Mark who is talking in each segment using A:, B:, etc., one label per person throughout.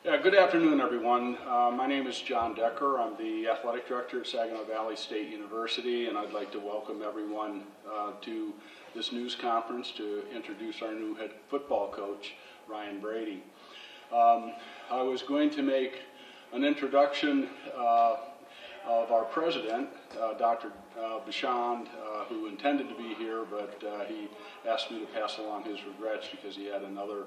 A: Yeah, good afternoon, everyone. My name is John Decker. I'm the athletic director at Saginaw Valley State University, and I'd like to welcome everyone to this news conference to introduce our new head football coach, Ryan Brady. I was going to make an introduction of our president, Dr. Bashand, who intended to be here, but he asked me to pass along his regrets because he had another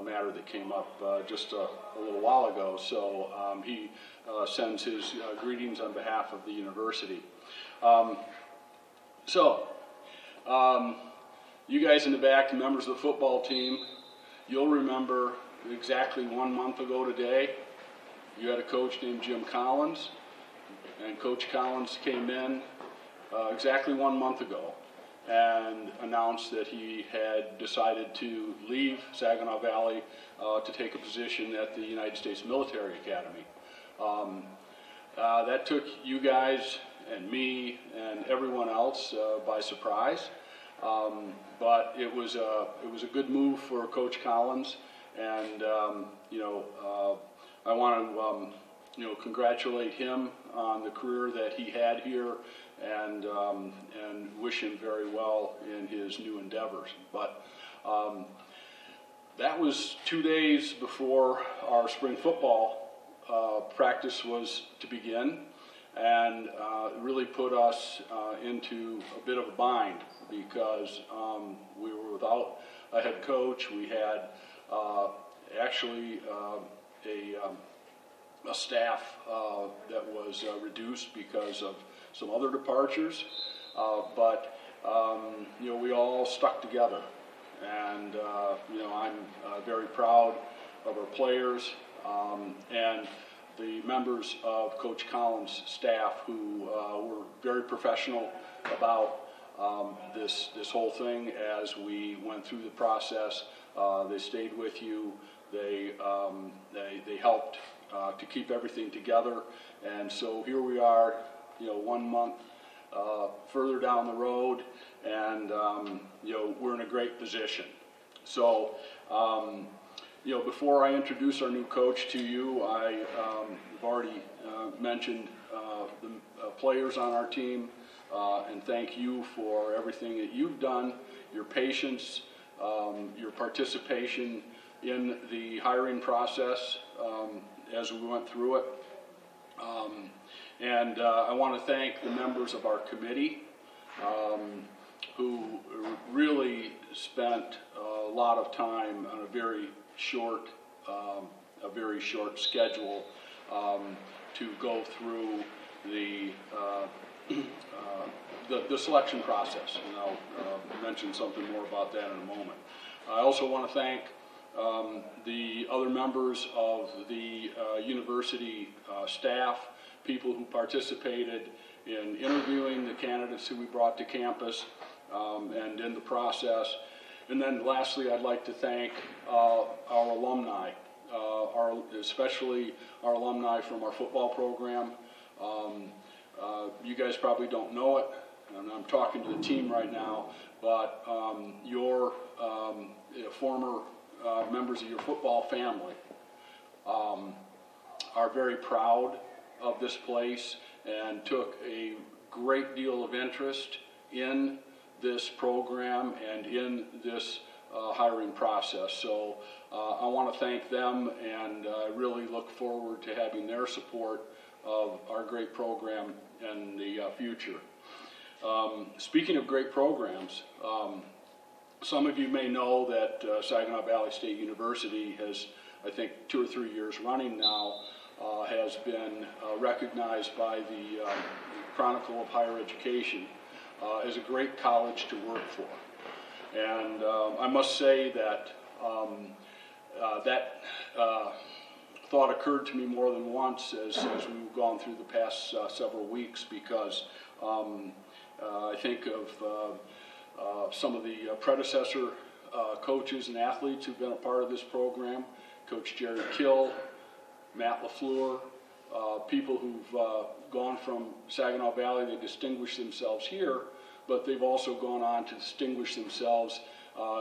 A: matter that came up just a little while ago. So he sends his greetings on behalf of the university. You guys in the back, members of the football team, you'll remember exactly 1 month ago today, you had a coach named Jim Collins, and Coach Collins came in exactly 1 month ago and announced that he had decided to leave Saginaw Valley to take a position at the United States Military Academy. That took you guys and me and everyone else by surprise, but it was a good move for Coach Collins, and I want to congratulate him on the career that he had here, and wish him very well in his new endeavors. But that was 2 days before our spring football practice was to begin, and it really put us into a bit of a bind because we were without a head coach. We had actually a staff that was reduced because of some other departures, but we all stuck together, and I'm very proud of our players and the members of Coach Collins' staff who were very professional about this whole thing as we went through the process. They stayed with you. They helped to keep everything together, and so here we are, 1 month further down the road, and we're in a great position. So before I introduce our new coach to you, I've already mentioned the players on our team, and thank you for everything that you've done, your patience, your participation in the hiring process as we went through it. And I want to thank the members of our committee who really spent a lot of time on a very short schedule to go through the selection process, and I'll mention something more about that in a moment. I also want to thank the other members of the university staff, people who participated in interviewing the candidates who we brought to campus and in the process. And then lastly, I'd like to thank our alumni, especially our alumni from our football program. You guys probably don't know it, and I'm talking to the team right now, but your former members of your football family are very proud of this place and took a great deal of interest in this program and in this hiring process. So I want to thank them, and I really look forward to having their support of our great program in the future. Speaking of great programs, some of you may know that Saginaw Valley State University has, I think 2 or 3 years running now, has been recognized by the Chronicle of Higher Education as a great college to work for. And I must say that that thought occurred to me more than once as we've gone through the past several weeks, because I think of some of the predecessor coaches and athletes who've been a part of this program, Coach Jerry Kill, Matt LaFleur, people who've gone from Saginaw Valley. They distinguished themselves here, but they've also gone on to distinguish themselves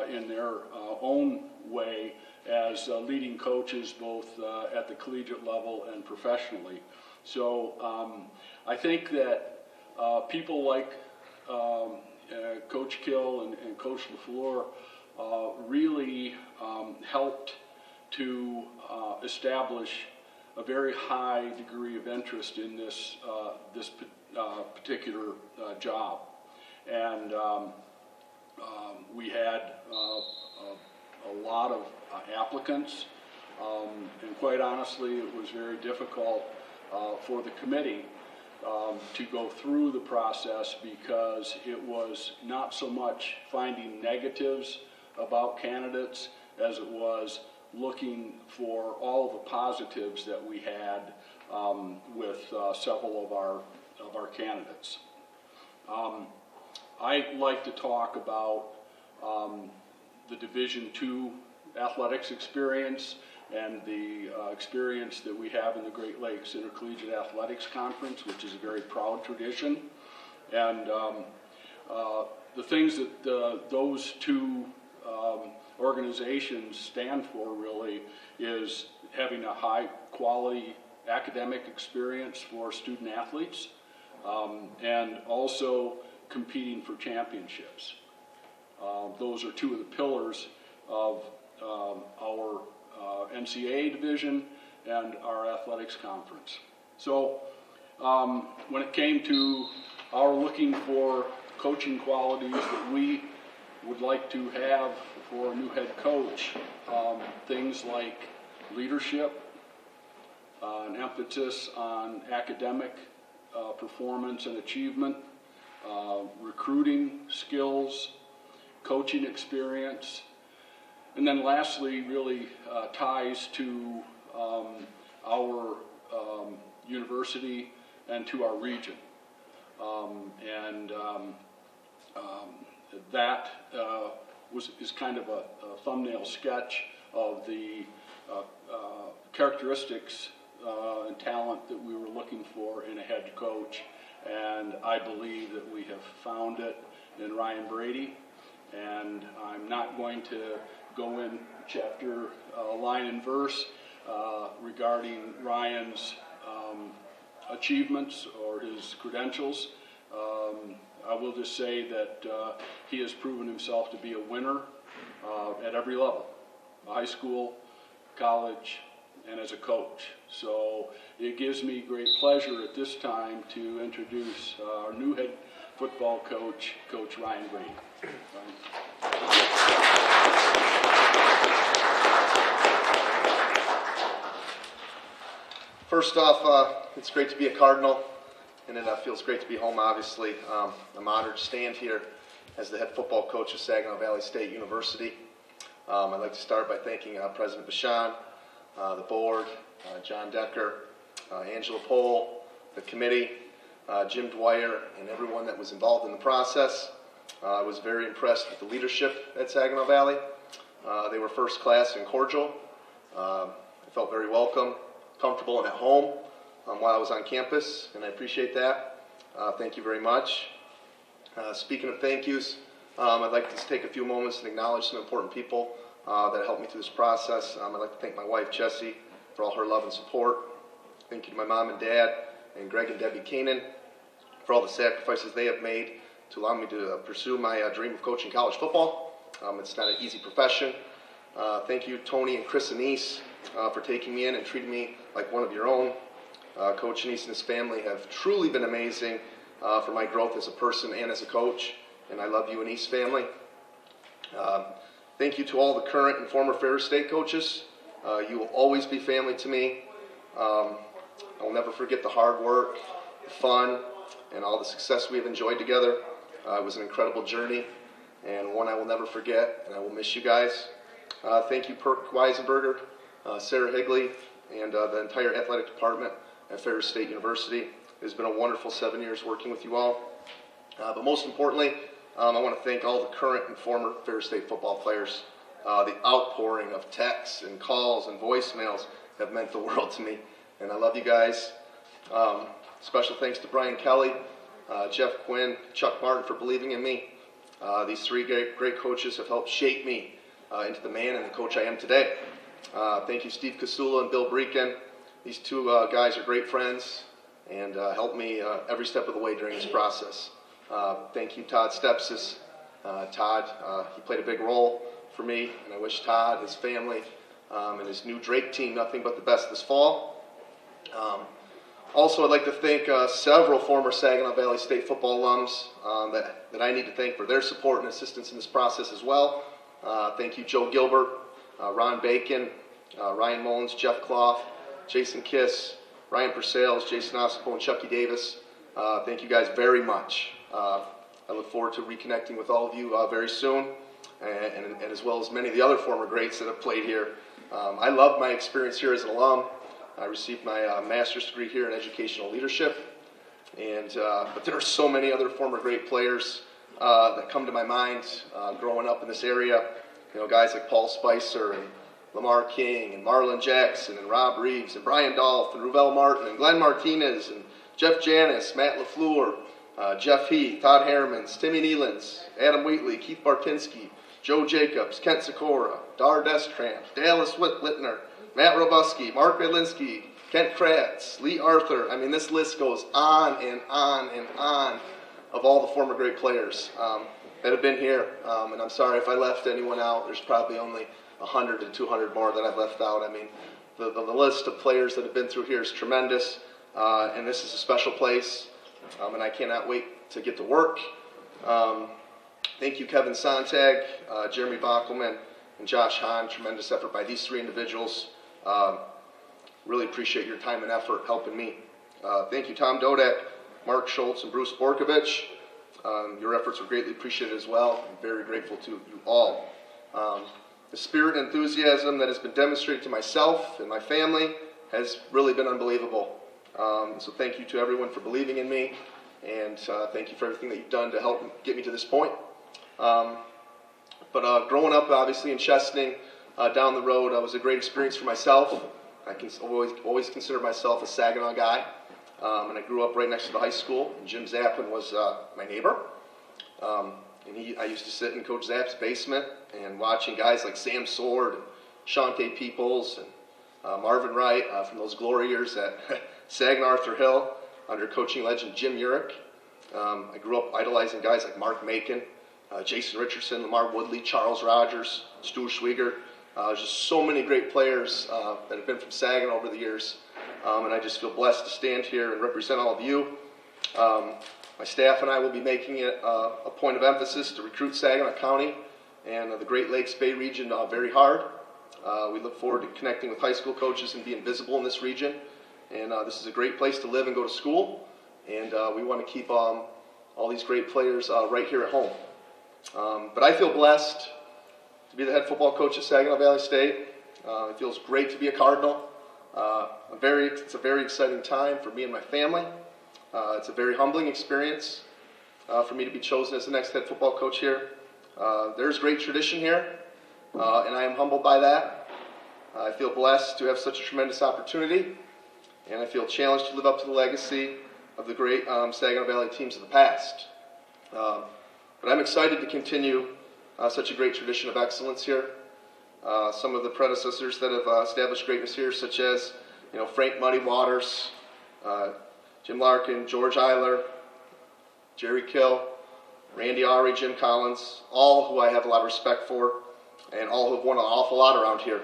A: in their own way as leading coaches both at the collegiate level and professionally. So I think that people like Coach Kill and Coach LaFleur really helped to establish a very high degree of interest in this particular job, and we had a lot of applicants, and quite honestly, it was very difficult for the committee to go through the process because it was not so much finding negatives about candidates as it was looking for all the positives that we had with several of our candidates. I'd like to talk about the Division II athletics experience and the experience that we have in the Great Lakes Intercollegiate Athletics Conference, which is a very proud tradition. And the things that those two organizations stand for really is having a high quality academic experience for student athletes and also competing for championships. Those are two of the pillars of our NCAA division and our athletics conference. So when it came to our looking for coaching qualities that we would like to have for a new head coach, things like leadership, an emphasis on academic performance and achievement, recruiting skills, coaching experience, and then lastly really ties to our university and to our region. That is kind of a thumbnail sketch of the characteristics and talent that we were looking for in a head coach, and I believe that we have found it in Ryan Brady. And I'm not going to go in chapter, line and verse regarding Ryan's achievements or his credentials. I will just say that he has proven himself to be a winner at every level, high school, college, and as a coach. So it gives me great pleasure at this time to introduce our new head football coach, Coach Ryan Brady.
B: First off, it's great to be a Cardinal, and it feels great to be home, obviously. I'm honored to stand here as the head football coach of Saginaw Valley State University. I'd like to start by thanking President Bashan, the board, John Decker, Angela Pohl, the committee, Jim Dwyer, and everyone that was involved in the process. I was very impressed with the leadership at Saginaw Valley. They were first class and cordial. I felt very welcome, comfortable, and at home while I was on campus, and I appreciate that. Thank you very much. Speaking of thank yous, I'd like to take a few moments and acknowledge some important people that helped me through this process. I'd like to thank my wife, Jessie, for all her love and support. Thank you to my mom and dad, and Greg and Debbie Keenan, for all the sacrifices they have made to allow me to pursue my dream of coaching college football. It's not an easy profession. Thank you, Tony and Chris Anise, for taking me in and treating me like one of your own. Coach Anise and his family have truly been amazing for my growth as a person and as a coach, and I love you, Anise family. Thank you to all the current and former Ferris State coaches. You will always be family to me. I will never forget the hard work, the fun, and all the success we have enjoyed together. It was an incredible journey, and one I will never forget, and I will miss you guys. Thank you, Perk Weisenberger, Sarah Higley, and the entire athletic department at Ferris State University. It has been a wonderful 7 years working with you all. But most importantly, I want to thank all the current and former Ferris State football players. The outpouring of texts and calls and voicemails have meant the world to me, and I love you guys. Special thanks to Brian Kelly, Jeff Quinn, Chuck Martin for believing in me. These three great coaches have helped shape me into the man and the coach I am today. Thank you, Steve Kasula and Bill Breeken. These two guys are great friends and helped me every step of the way during this process. Thank you, Todd Stepsis. Todd, he played a big role for me, and I wish Todd, his family, and his new Drake team nothing but the best this fall. Also, I'd like to thank several former Saginaw Valley State football alums that I need to thank for their support and assistance in this process as well. Thank you, Joe Gilbert, Ron Bacon, Ryan Mullins, Jeff Clough, Jason Kiss, Ryan Purcell, Jason Ossipo, and Chucky Davis. Thank you guys very much. I look forward to reconnecting with all of you very soon, and as well as many of the other former greats that have played here. I loved my experience here as an alum. I received my master's degree here in educational leadership, but there are so many other former great players that come to my mind growing up in this area. You know, guys like Paul Spicer and Lamar King and Marlon Jackson and Rob Reeves and Brian Dolph and Ruvell Martin and Glenn Martinez and Jeff Janis, Matt LaFleur, Jeff Heath, Todd Harrimans, Timmy Nealons, Adam Wheatley, Keith Bartinsky, Joe Jacobs, Kent Sikora, Dar Destramp, Dallas Littner, Matt Robuski, Mark Medlinski, Kent Kratz, Lee Arthur. I mean, this list goes on and on and on of all the former great players that have been here. And I'm sorry if I left anyone out. There's probably only 100 to 200 more that I've left out. I mean, the list of players that have been through here is tremendous. And this is a special place. And I cannot wait to get to work. Thank you, Kevin Sontag, Jeremy Bockelman, and Josh Hahn. Tremendous effort by these three individuals. Really appreciate your time and effort helping me. Thank you, Tom Dodak, Mark Schultz, and Bruce Borkovich. Your efforts were greatly appreciated as well. I'm very grateful to you all. The spirit and enthusiasm that has been demonstrated to myself and my family has really been unbelievable. So thank you to everyone for believing in me, and thank you for everything that you've done to help get me to this point. But growing up, obviously, in Chesaning, down the road, was a great experience for myself. I can always consider myself a Saginaw guy, and I grew up right next to the high school. And Jim Zappin was my neighbor, and I used to sit in Coach Zapp's basement and watching guys like Sam Sword, and Shante Peoples, and Marvin Wright from those glory years at Saginaw Arthur Hill under coaching legend Jim Urich. I grew up idolizing guys like Mark Macon, Jason Richardson, Lamar Woodley, Charles Rogers, Stu Schwieger. Just so many great players that have been from Saginaw over the years. And I just feel blessed to stand here and represent all of you. My staff and I will be making it a point of emphasis to recruit Saginaw County and the Great Lakes Bay region very hard. We look forward to connecting with high school coaches and being visible in this region. And this is a great place to live and go to school. And we want to keep all these great players right here at home. But I feel blessed to be the head football coach at Saginaw Valley State. It feels great to be a Cardinal. It's a very exciting time for me and my family. It's a very humbling experience for me to be chosen as the next head football coach here. There's great tradition here, and I am humbled by that. I feel blessed to have such a tremendous opportunity, and I feel challenged to live up to the legacy of the great Saginaw Valley teams of the past. But I'm excited to continue such a great tradition of excellence here. Some of the predecessors that have established greatness here, such as Frank Muddy Waters, Jim Larkin, George Eiler, Jerry Kill, Randy Ari, Jim Collins, all who I have a lot of respect for, and all who have won an awful lot around here.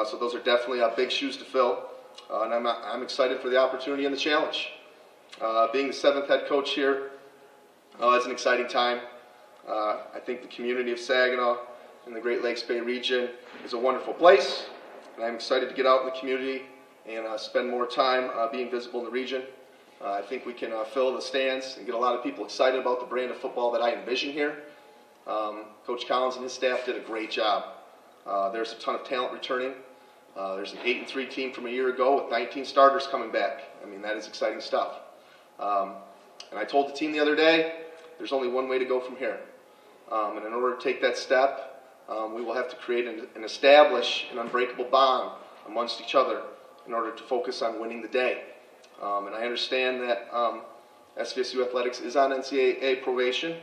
B: So those are definitely big shoes to fill, and I'm excited for the opportunity and the challenge. Being the 7th head coach here, it's an exciting time. I think the community of Saginaw and the Great Lakes Bay region is a wonderful place, and I'm excited to get out in the community and spend more time being visible in the region. I think we can fill the stands and get a lot of people excited about the brand of football that I envision here. Coach Collins and his staff did a great job. There's a ton of talent returning. There's an 8-3 team from a year ago with 19 starters coming back. I mean, that is exciting stuff. And I told the team the other day, there's only one way to go from here. And in order to take that step, we will have to create and establish an unbreakable bond amongst each other in order to focus on winning the day. And I understand that SVSU Athletics is on NCAA probation,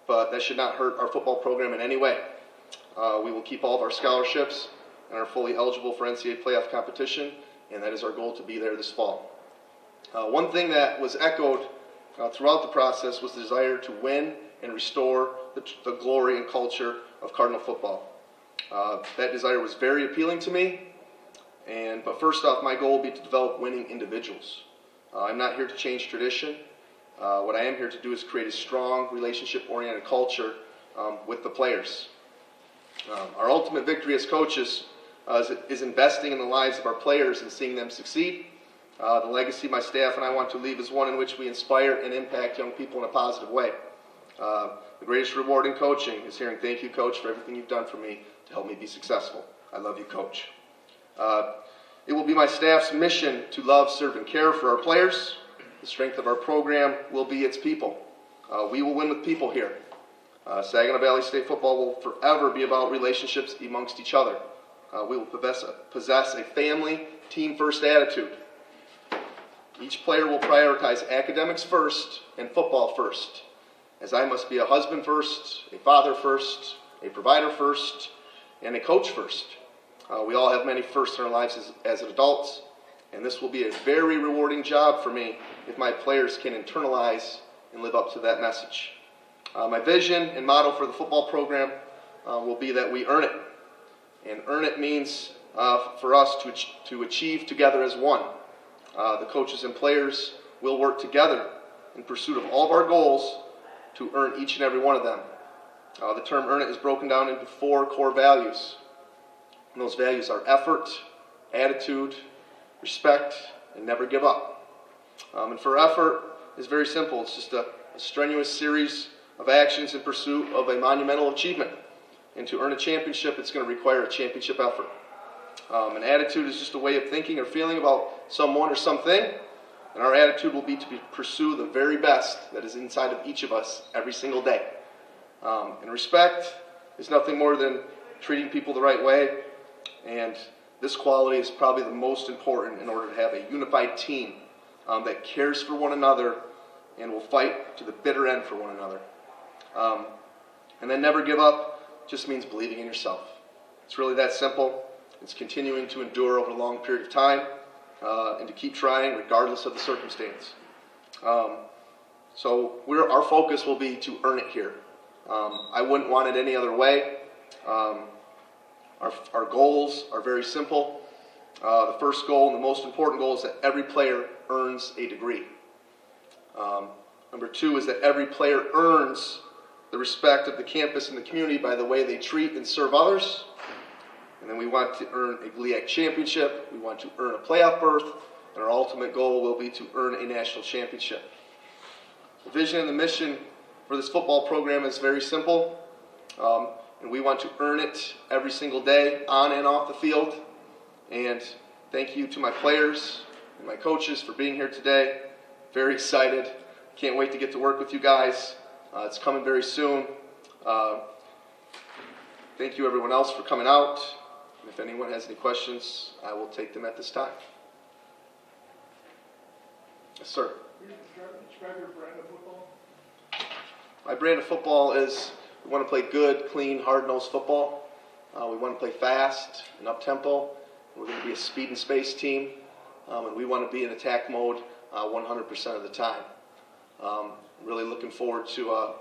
B: but that should not hurt our football program in any way. We will keep all of our scholarships and are fully eligible for NCAA playoff competition, and that is our goal to be there this fall. One thing that was echoed throughout the process was the desire to win and restore the glory and culture of Cardinal football. That desire was very appealing to me, but first off, my goal will be to develop winning individuals. I'm not here to change tradition. What I am here to do is create a strong, relationship-oriented culture with the players. Our ultimate victory as coaches is investing in the lives of our players and seeing them succeed. The legacy my staff and I want to leave is one in which we inspire and impact young people in a positive way. The greatest reward in coaching is hearing, "Thank you, Coach, for everything you've done for me to help me be successful. I love you, Coach." It will be my staff's mission to love, serve, and care for our players. The strength of our program will be its people. We will win with people here. Saginaw Valley State football will forever be about relationships amongst each other. We will possess a family, team-first attitude. Each player will prioritize academics first and football first, as I must be a husband first, a father first, a provider first, and a coach first. We all have many firsts in our lives as adults, and this will be a very rewarding job for me if my players can internalize and live up to that message. My vision and motto for the football program will be that we earn it. And earn it means for us to achieve together as one. The coaches and players will work together in pursuit of all of our goals to earn each and every one of them. The term earn it is broken down into 4 core values. And those values are effort, attitude, respect, and never give up. And for effort, it's very simple. It's just a strenuous series of actions in pursuit of a monumental achievement. And to earn a championship, it's going to require a championship effort. An attitude is just a way of thinking or feeling about someone or something. And our attitude will be to pursue the very best that is inside of each of us every single day. And respect is nothing more than treating people the right way. And this quality is probably the most important in order to have a unified team that cares for one another and will fight to the bitter end for one another. And then never give up just means believing in yourself. It's really that simple. It's continuing to endure over a long period of time and to keep trying regardless of the circumstance. So our focus will be to earn it here. I wouldn't want it any other way. Our goals are very simple. The first goal and the most important goal is that every player earns a degree. Number 2 is that every player earns the respect of the campus and the community by the way they treat and serve others. And then we want to earn a GLIAC championship. We want to earn a playoff berth. And our ultimate goal will be to earn a national championship. The vision and the mission for this football program is very simple. And we want to earn it every single day, on and off the field. And thank you to my players and my coaches for being here today. Very excited. Can't wait to get to work with you guys. It's coming very soon. Thank you everyone else for coming out. And if anyone has any questions, I will take them at this time. Yes, sir.
C: Describe your brand of football.
B: My brand of football is we want to play good, clean, hard-nosed football. We want to play fast and up-tempo. We're going to be a speed and space team. And we want to be in attack mode 100% of the time. Really looking forward to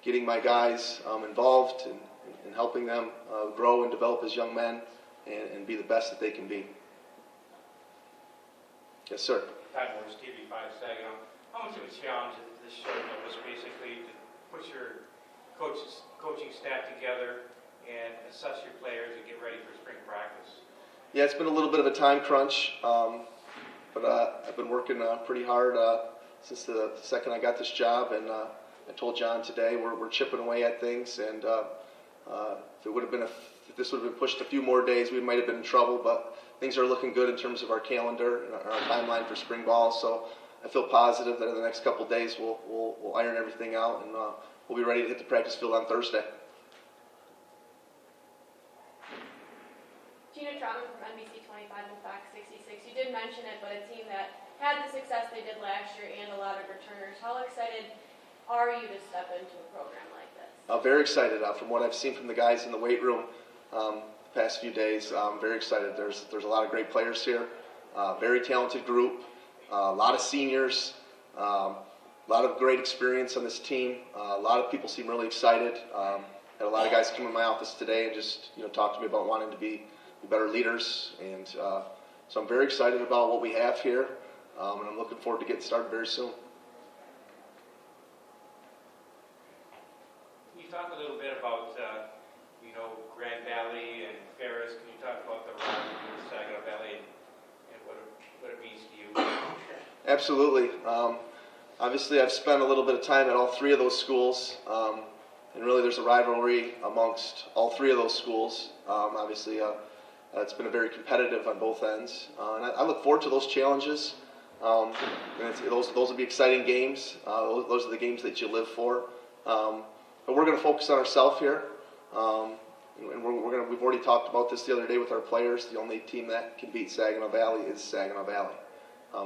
B: getting my guys involved and helping them grow and develop as young men and be the best that they can be. Yes, sir.
D: Todd Morris, TV5 Saginaw. How much of a challenge this short notice basically to put your coaching staff together and assess your players and get ready for spring practice?
B: Yeah, it's been a little bit of a time crunch, but I've been working pretty hard since the second I got this job, and I told John today we're chipping away at things, and if this would have been pushed a few more days, we might have been in trouble, but things are looking good in terms of our calendar and our timeline for spring ball, so I feel positive that in the next couple of days we'll iron everything out, and we'll be ready to hit the practice field on Thursday.
E: Gina Trotman from NBC 25 and Fox 66. You did mention it, but a team that had the success they did last year and a lot of returners. How excited are you to step into a program like this?
B: Very excited. From what I've seen from the guys in the weight room the past few days, I'm very excited. There's a lot of great players here, very talented group, a lot of seniors, a lot of great experience on this team. A lot of people seem really excited. Had a lot of guys come in my office today and just talk to me about wanting to be better leaders, and so I'm very excited about what we have here, and I'm looking forward to getting started very soon.
D: Can you talk a little bit about Grand Valley and Ferris? Can you talk about the rivalry with Saginaw Valley and what it means to you?
B: Absolutely. Obviously, I've spent a little bit of time at all three of those schools. And really, there's a rivalry amongst all three of those schools. Obviously, it's been very competitive on both ends. And I look forward to those challenges. And those will be exciting games. Those are the games that you live for. But we're going to focus on ourselves here. And we've already talked about this the other day with our players. The only team that can beat Saginaw Valley is Saginaw Valley.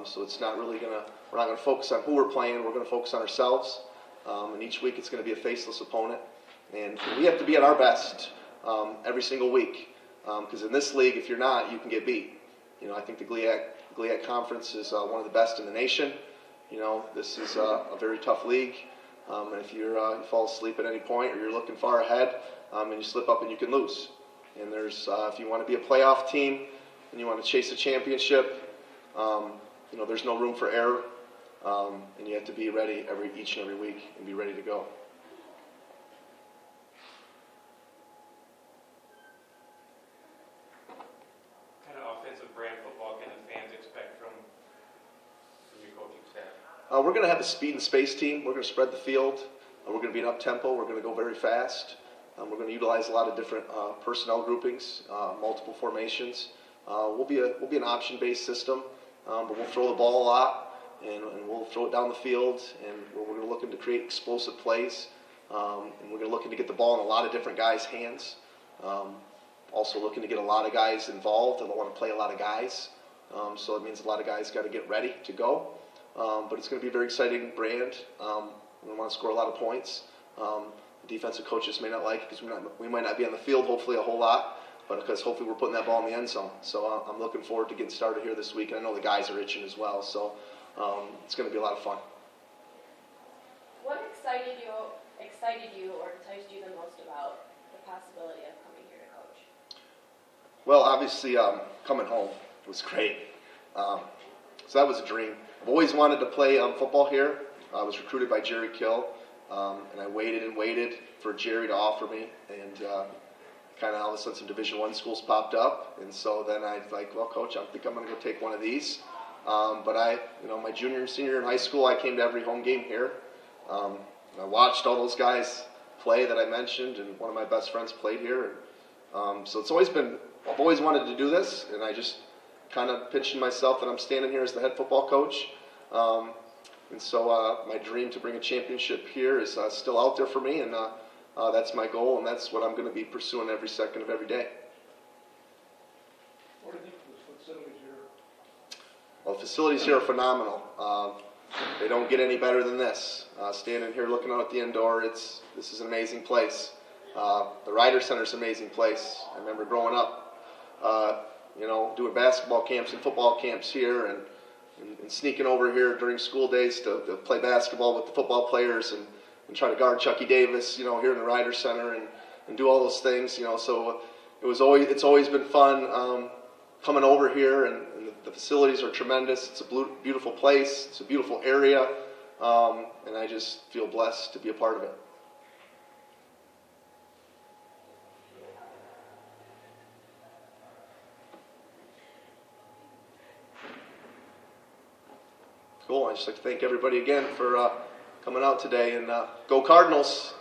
B: So it's not really we're not going to focus on who we're playing. We're going to focus on ourselves. And each week it's going to be a faceless opponent. And we have to be at our best every single week. Because in this league, if you're not, you can get beat. I think the GLIAC Conference is one of the best in the nation. This is a very tough league. And if you fall asleep at any point or you're looking far ahead and you slip up and you can lose. And there's if you want to be a playoff team and you want to chase a championship, there's no room for error. And you have to be ready each and every week and be ready to go.
D: What kind of offensive brand football can the fans expect from your coaching staff?
B: We're going to have a speed and space team. We're going to spread the field. We're going to be an up-tempo. We're going to go very fast. We're going to utilize a lot of different personnel groupings, multiple formations. We'll be an option-based system, but we'll throw the ball a lot. And we'll throw it down the field, and we're going to looking to create explosive plays. And we're going to looking to get the ball in a lot of different guys' hands. Also looking to get a lot of guys involved. I don't want to play a lot of guys. So it means a lot of guys got to get ready to go. But it's going to be a very exciting brand. We want to score a lot of points. The defensive coaches may not like it because we might not be on the field hopefully a whole lot, but because hopefully we're putting that ball in the end zone. So I'm looking forward to getting started here this week, and I know the guys are itching as well. So it's going to be a lot of fun.
E: What excited you or enticed you the most about the possibility of coming here to coach?
B: Well, obviously, coming home was great. So that was a dream. I've always wanted to play football here. I was recruited by Jerry Kill, and I waited and waited for Jerry to offer me, and kind of all of a sudden some Division I schools popped up, and so then I was like, well, Coach, I think I'm going to go take one of these. But my junior and senior in high school, I came to every home game here. I watched all those guys play that I mentioned, and one of my best friends played here. And, so I've always wanted to do this, and I just kind of pinching myself that I'm standing here as the head football coach. And so my dream to bring a championship here is still out there for me, and that's my goal, and that's what I'm going to be pursuing every second of every day.
C: What do you think of the facilities here?
B: Well, the facilities here are phenomenal. They don't get any better than this. Standing here looking out at the indoor, this is an amazing place. The Ryder Center is an amazing place. I remember growing up, doing basketball camps and football camps here, and sneaking over here during school days to play basketball with the football players and try to guard Chucky Davis, here in the Ryder Center and do all those things, So it's always been fun coming over here, and the facilities are tremendous. It's a beautiful place. It's a beautiful area, and I just feel blessed to be a part of it. Cool. I'd just like to thank everybody again for coming out today, and go Cardinals.